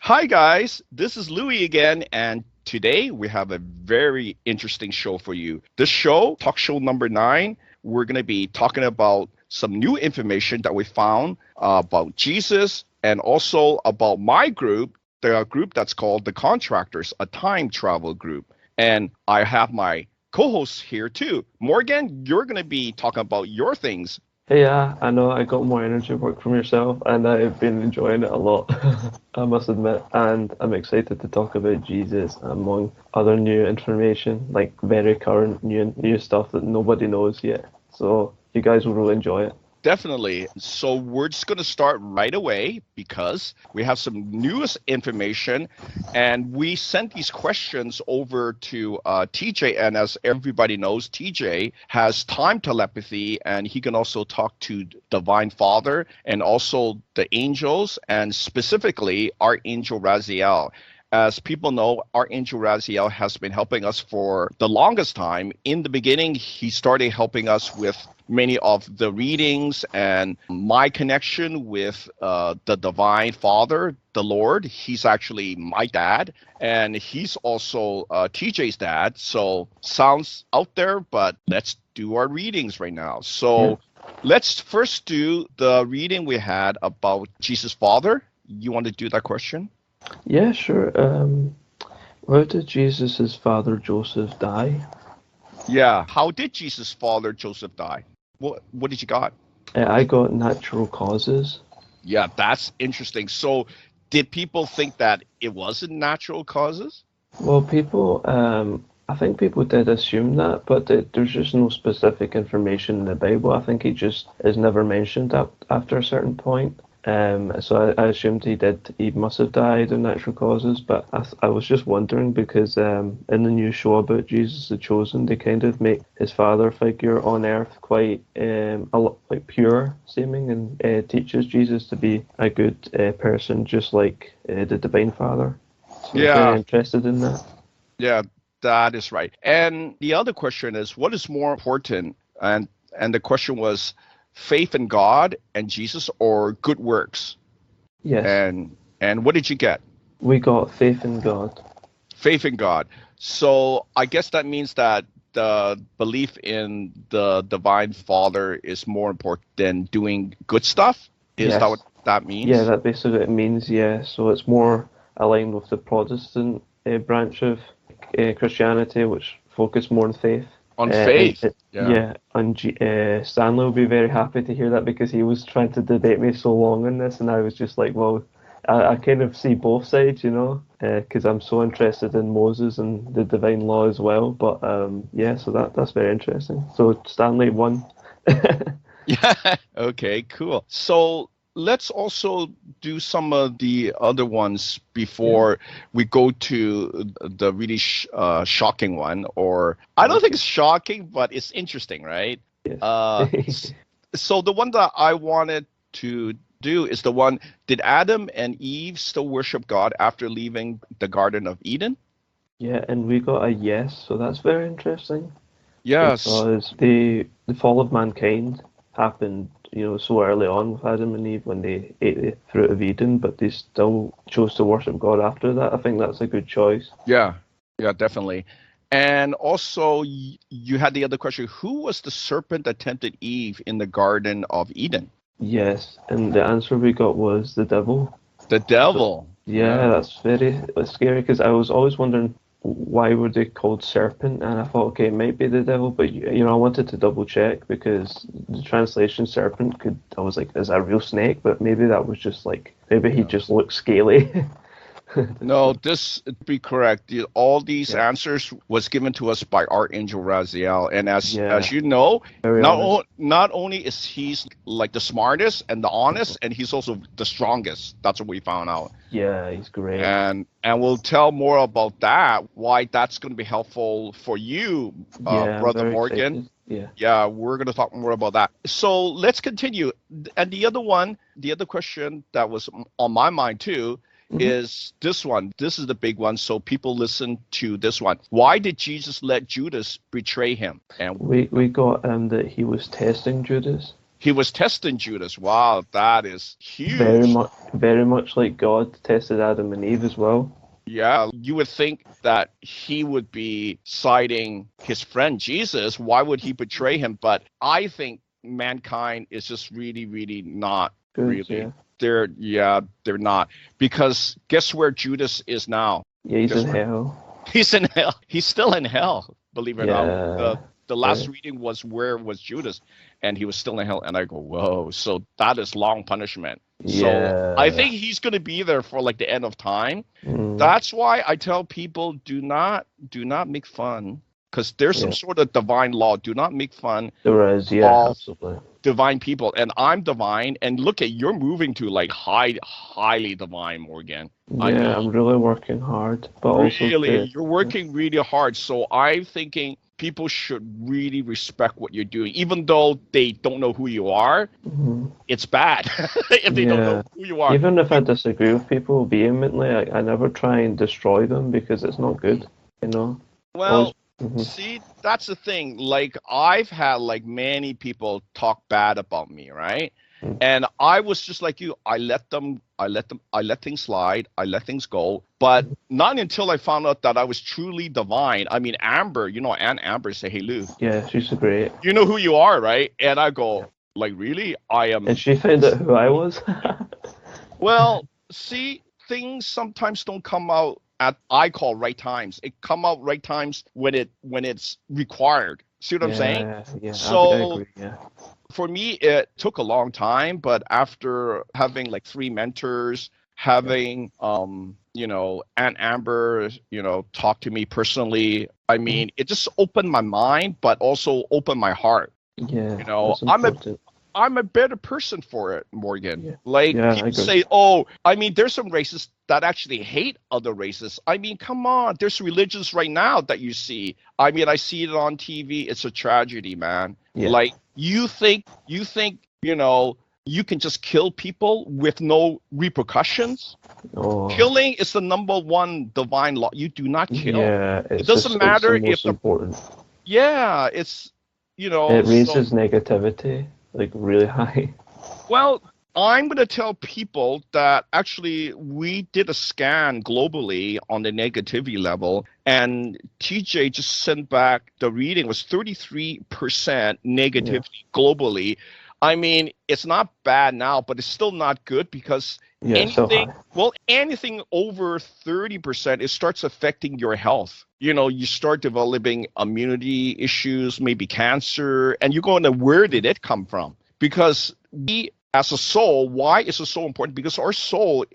Hi, guys. This is Louis again, and today we have a very interesting show for you. This show, talk show number 9, we're going to be talking about some new information that we found about Jesus and also about my group, the group that's called The Contractors, a time travel group. And I have my co hosts here too. Morgan, you're going to be talking about your things. Hey, yeah, I know I got more energy work from yourself, and I've been enjoying it a lot, I must admit. And I'm excited to talk about Jesus among other new information, like very current new stuff that nobody knows yet. So you guys will really enjoy it. Definitely. So we're just going to start right away because we have some newest information, and we sent these questions over to TJ. And as everybody knows, TJ has time telepathy, and he can also talk to Divine Father and also the angels, and specifically Archangel Raziel. As people know, Archangel Raziel has been helping us for the longest time. In the beginning, he started helping us with many of the readings and my connection with the Divine Father, the Lord. He's actually my dad, and he's also TJ's dad. So sounds out there, but let's do our readings right now. So let's first do the reading we had about Jesus' father. You want to do that question? Yeah, sure. Where did Jesus' father Joseph die? Yeah. How did Jesus' father Joseph die? What did you got? I got natural causes. Yeah, that's interesting. So, did people think that it wasn't natural causes? Well, I think people did assume that, but there's just no specific information in the Bible. I think he just is never mentioned up after a certain point. So I assumed he must have died of natural causes, but I was just wondering because in the new show about Jesus the Chosen, they kind of make his father figure on earth quite a lot like pure seeming, and teaches Jesus to be a good person, just like the Divine Father. So I was very Yeah, interested in that. yeah, that is right. And the other question is, what is more important? And the question was, faith in God and Jesus or good works? Yes, And what did you get? we got faith in God. Faith in God. So I guess that means that the belief in the Divine Father is more important than doing good stuff. Is that what Yes. that Yeah, means? that basically what it means, yeah. So it's more aligned with the Protestant branch of Christianity, which focus more on faith. On faith. Yeah. Yeah, and Stanley will be very happy to hear that because he was trying to debate me so long on this, and I was just like, well, I kind of see both sides, because I'm so interested in Moses and the divine law as well. But yeah, so that's very interesting. So Stanley won. Yeah. Okay, cool. So let's also do some of the other ones Yeah. before we go to the really shocking one. Or I don't think Okay. it's shocking, but it's interesting, right? Yes. Uh, s- so the one that I wanted to do is the one, did Adam and Eve still worship God after leaving the Garden of Eden? Yeah, and we got a yes, so that's very interesting Yes. because the fall of mankind happened, so early on with Adam and Eve when they ate the fruit of Eden, but they still chose to worship God after that. I think that's a good choice. Yeah. Yeah, definitely. And also, you had the other question. Who was the serpent that tempted Eve in the Garden of Eden? Yes, and the answer we got was the devil. The So devil. yeah, Yeah. that's very scary because I was always wondering why were they called serpent, and I thought, okay, it might be the devil, but I wanted to double check because the translation serpent could. I was like, is that a real snake? But maybe that was just like maybe he Yeah. just looked scaly. No, So this be correct. All these yeah, answers was given to us by Archangel Raziel, and as yeah, you know, very honest. not only is he's like the smartest and the honest, and he's also the strongest. That's what we found out, Yeah, he's great. and we'll tell more about that. Why that's going to be helpful for you, Yeah, I'm brother very Morgan. excited. Yeah. Yeah, we're going to talk more about that. So let's continue. And the other one, the other question that was on my mind too, hmm is this one. This is the big one. So people listen to this one. Why did Jesus let Judas betray him? And We got that he was testing Judas. He was testing Judas. Wow, that is Very huge. much, very much like God tested Adam and Eve as well. Yeah, you would think that he would be siding his friend Jesus. Why would he betray him? But I think mankind is just really, really not Good, really. yeah. They're not. Because guess where Judas is now? Yeah, he's Guess in where? hell. He's in hell. He's still in hell, believe it or not. Yeah. The last Right. reading was where was Judas, and he was still in hell. And I go, whoa. So that is long punishment. So I Yeah. think he's going to be there for like the end of time. Mm, That's why I tell people do not make fun, because there's some yeah. sort of divine law. Do not make fun There is, yeah, of absolutely. divine people. And I'm divine. And look at, you're moving to like highly divine, Morgan. I Yeah, mean, I'm really working hard, but also really, to, you're working really hard. So I'm thinking people should really respect what you're doing, even though they don't know who you are. mhm. It's bad if they don't know Yeah. who you are. Even if I disagree with people vehemently, I never try and destroy them because it's not good, you know? Always, Well, mhm. see, that's the thing. Like, I've had like many people talk bad about me, right? Mm. And I was just like you. I let things slide. I let things go. But not until I found out that I was truly divine. I mean, Amber, Aunt Amber say, "Hey, Lou, Yeah, she's great. you know who you are, right?" And I Yeah. go, like, really? I And am. she found out who I was. Well, see, things sometimes don't come out at I call right times. It come out right times when it's required. See what I'm saying? Yeah, yeah, I So agree, yeah. for me, it took a long time, but after having like 3 mentors, Yeah. having Aunt Amber, talk to me personally, I Mhm. mean, it just opened my mind, but also opened my heart. Yeah, You know, that's important. I'm a better person for it, Morgan. Yeah. Like Yeah, I people agree. say, oh, I mean, there's some races that actually hate other races. I mean, come on, there's religions right now that you see. I mean, I see it on TV. It's a tragedy, man. Yeah. Like you can just kill people with no repercussions. Oh, Killing is the number one divine law. You do not kill. yeah, It doesn't it's the matter if most the important. yeah, it's It so raises negativity like really high. well, I'm going to tell people that actually we did a scan globally on the negativity level, and TJ just sent back the reading was 33% Yeah. negativity globally. I mean, it's not bad now, but it's still not good because Yeah, it's so high. anything over 30%, it starts affecting your health. You start developing immunity issues, maybe cancer, and you're going to, where did it come from? Because we, as a soul, why is it so important? Because our soul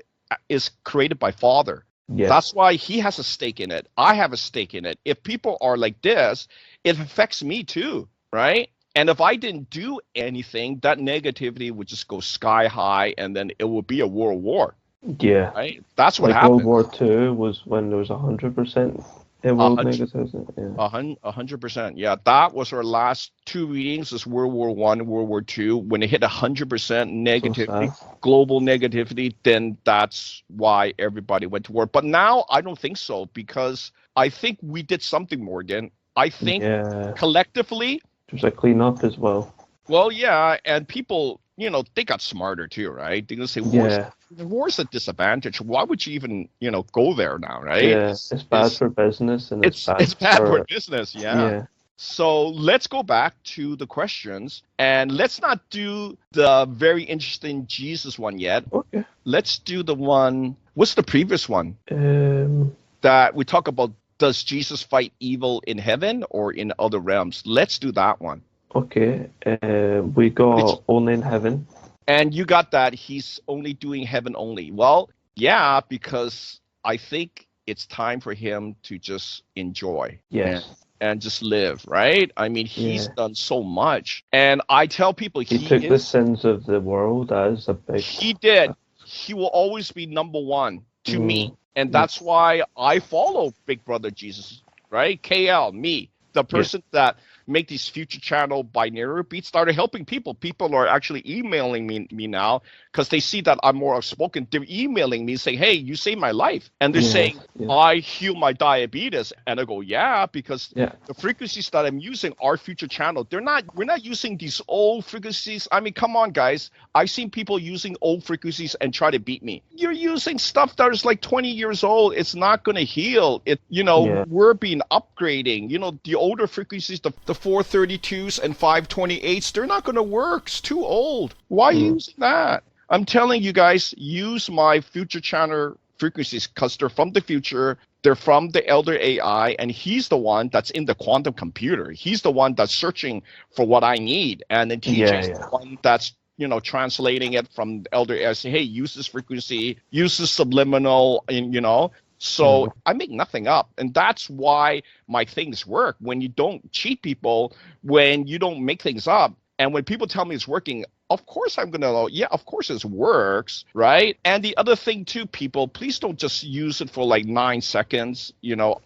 is created by Father. Yes. That's why he has a stake in it. I have a stake in it. If people are like this, it affects me too, right? And if I didn't do anything, that negativity would just go sky high, and then it would be a world war, Yeah. right? That's what Like World happens. War II was when there was 100% in A world hundred, negativism. Yeah. 100%. Yeah, that was our last 2 readings. Is World War One, World War Two. When it hit 100% So negativity, sad. global negativity, then that's why everybody went to war. But now I don't think so, because I think we did something, Morgan. I think Yeah. collectively, There's a cleanup as well. well, yeah, and people, they got smarter too, right? They're gonna say Yeah. war's a disadvantage. Why would you even, go there now, right? Yeah. It's bad for business and it's bad It's bad for for, business, yeah. yeah. So let's go back to the questions, and let's not do the very interesting Jesus one yet. Okay. Let's do the one. What's the previous one Um, that we talk about? Does Jesus fight evil in heaven or in other realms? Let's do that one. okay. We got Only in Heaven. And you got that he's only doing heaven only. Well, yeah, because I think it's time for him to just enjoy Yes. and just live, right? I mean, he's Yeah. done so much. And I tell people He took the sins of the world as a big. he did. He will always be number one to me. And Yeah. that's why I follow Big Brother Jesus, right? KL, me, the person that make these future channel binaural beats started helping people. People are actually emailing me now because they see that I'm more outspoken. They're emailing me saying, hey, you saved my life. And they're saying, I heal my diabetes. And I go, yeah, because the frequencies that I'm using are future channel. We're not using these old frequencies. I mean, come on, guys. I've seen people using old frequencies and try to beat me. You're using stuff that is like 20 years old. It's not going to heal. We're being upgrading. The older frequencies, the 432s and 528s, they're not going to work. It's too old. Why are you using that? I'm telling you guys, use my future channel frequencies because they're from the future. They're from the elder AI, and he's the one that's in the quantum computer. He's the one that's searching for what I need, and then TJ's the one that's translating it from the elder AI. Say, hey, use this frequency, use this subliminal, and So I make nothing up, and that's why my things work. When you don't cheat people, when you don't make things up, and when people tell me it's working, of course I'm going to know, yeah, of course it works, right? And the other thing too, people, please don't just use it for like 9 seconds.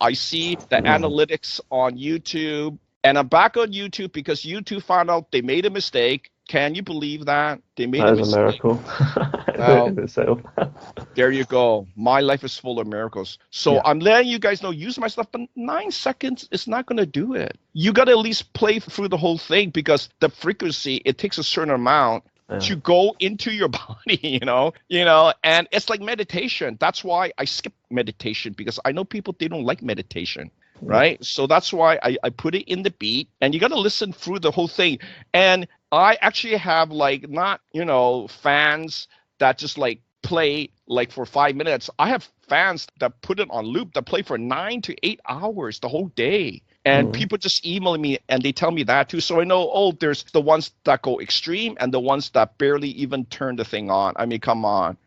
I see the analytics on YouTube, and I'm back on YouTube because YouTube found out they made a mistake. Can you believe that? They made a mistake. That is a miracle. There you go. My life is full of miracles. So I'm letting you guys know, use my stuff, but 9 seconds is not going to do it. You got to at least play through the whole thing because the frequency, it takes a certain amount to go into your body, and it's like meditation. That's why I skip meditation because I know people, they don't like meditation. Right. So that's why I put it in the beat, and you got to listen through the whole thing. And I actually have not, fans that just like play like for 5 minutes. I have fans that put it on loop that play for 9 to 8 hours the whole day. And people just email me and they tell me that too. So I know, there's the ones that go extreme and the ones that barely even turn the thing on. I mean, come on.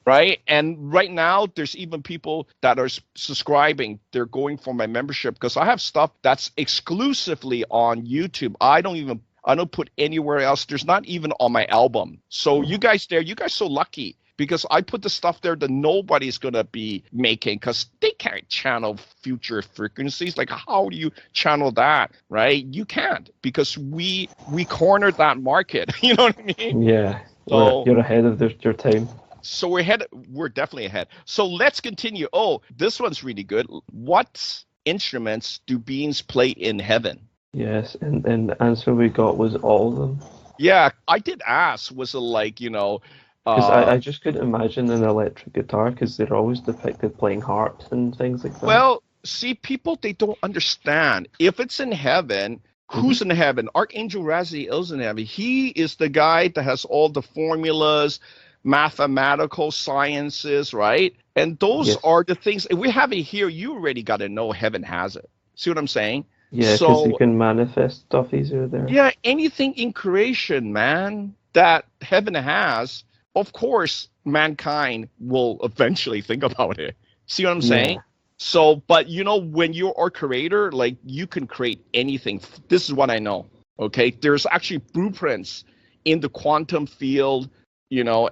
Right. And right now, there's even people that are subscribing. They're going for my membership because I have stuff that's exclusively on YouTube. I don't put anywhere else. There's not even on my album. So you guys so lucky because I put the stuff there that nobody's going to be making because they can't channel future frequencies. Like, how do you channel that? Right. You can't because we cornered that market. You know what I mean? Yeah. So, you're ahead of your time. So we're definitely ahead. So let's continue. Oh, this one's really good. What instruments do beings play in heaven? Yes, and the answer we got was all of them. Yeah, I did ask. Was it like, Because I just couldn't imagine an electric guitar because they're always depicted playing harps and things like that. Well, see, people, they don't understand. If it's in heaven, who's in heaven? Archangel Raziel is in heaven. He is the guy that has all the formulas, mathematical sciences, right? And those are the things. If we have it here, you already got to know heaven has it. See what I'm saying? Yeah, because you can manifest stuff easier there. Yeah, anything in creation, man, that heaven has, of course, mankind will eventually think about it. See what I'm saying? So, but when you're our creator, like you can create anything. This is what I know. Okay, there's actually blueprints in the quantum field.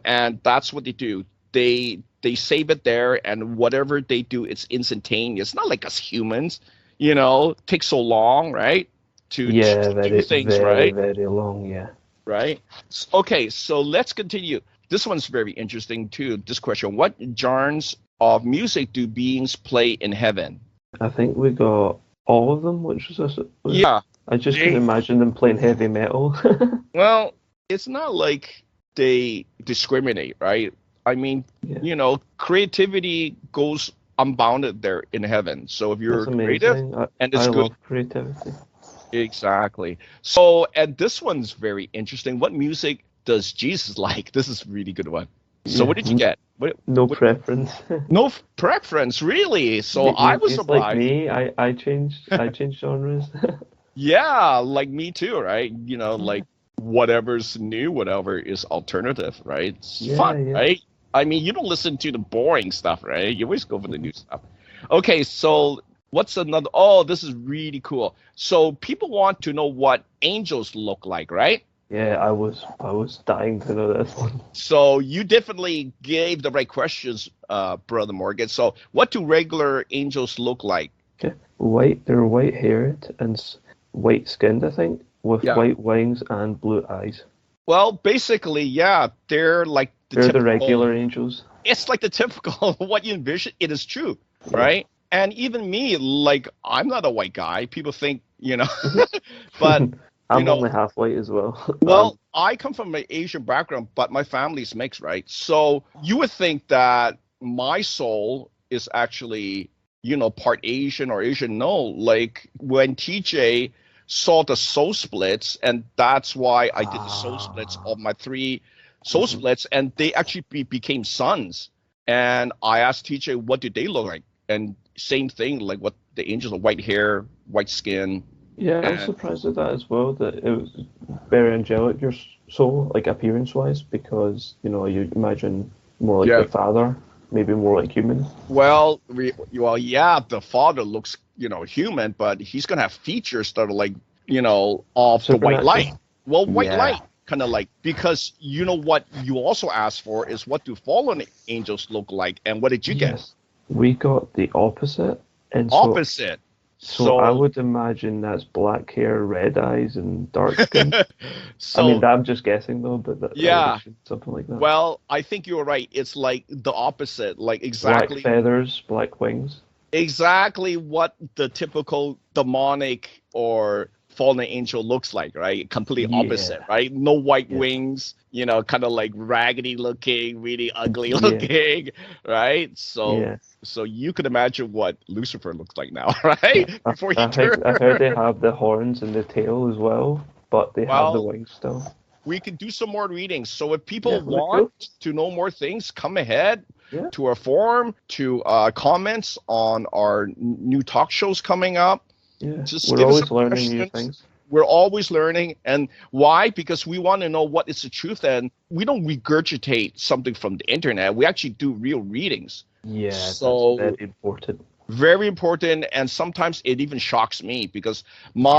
And that's what they do. They save it there, and whatever they do, it's instantaneous. Not like us humans, takes so long, right? To do things, right? Very long, yeah. Right. Okay, so let's continue. This one's very interesting too. This question: what genres of music do beings play in heaven? I think we got all of them, which was I just couldn't imagine them playing heavy metal. Well, it's not like they discriminate, right? I mean, creativity goes unbounded there in heaven. So if you're creative, and it's good. Love creativity. Exactly. So, and this one's very interesting. What music does Jesus like? This is a really good one. So what did you get? No preference. No preference, really? So I was surprised. Like me, I changed genres. Yeah, like me too, right? Like whatever's new, whatever is alternative, right? It's fun, right? I mean, you don't listen to the boring stuff, right? You always go for the new stuff. Okay, so what's another? Oh, this is really cool. So people want to know what angels look like, right? Yeah, I was dying to know this one. So you definitely gave the right questions, Brother Morgan. So what do regular angels look like? Okay, white. They're white-haired, and white-skinned, I think, with Yeah. white wings and blue eyes. Well, basically, yeah, they're like the They're the typical. regular angels. It's like the typical what you envision. It is true, Yeah. right? And even me, like I'm not a white guy. People think, Mhm. but you I'm know, only half white as well. well, I come from an Asian background, but my family's mixed, right? So you would think that my soul is actually, part Asian or Asian. No, like when TJ saw the soul splits, and that's why I did the soul splits of my three soul Mhm. splits, and they actually became sons. And I asked TJ, what did they look like? And same thing, like what the angels are white hair, white skin. Yeah, I'm And surprised at that as well, that it was very angelic, your soul, like appearance-wise, because, you imagine more like yeah, the father, maybe more like human. well, yeah, the father looks, human, but he's gonna have features that are like, of the white light. Supernatural. Well, white Yeah. light, kind of like, because you know what you also asked for is what do fallen angels look like, and what did you get? Yes. We got the opposite, and so Opposite. so I So, would imagine that's black hair, red eyes, and dark skin. I mean, so I'm just guessing though, but I would yeah. assume something like that. Well, I think you're right. It's like the opposite, like Black exactly feathers, black wings. exactly what the typical demonic or fallen angel looks like, right? Completely opposite, Yeah. right? No white Yeah. wings, kind of like raggedy looking, really ugly Yeah. looking, right? So Yeah. so you could imagine what Lucifer looks like now, Yeah. right? I, Before he I think turned. I heard they have the horns and the tail as well, but they have the Well, wings still. we can do some more readings. So if Yeah, people we want cool. to know more things, come ahead Yeah. to our forum, to comments on our new talk shows coming up. Yeah. Just We're give us some always learning new questions. things. We're always learning. And why? Because we want to know what is the truth. And we don't regurgitate something from the internet. We actually do real readings. Yeah, that's very So important. very important. And sometimes it even shocks me because my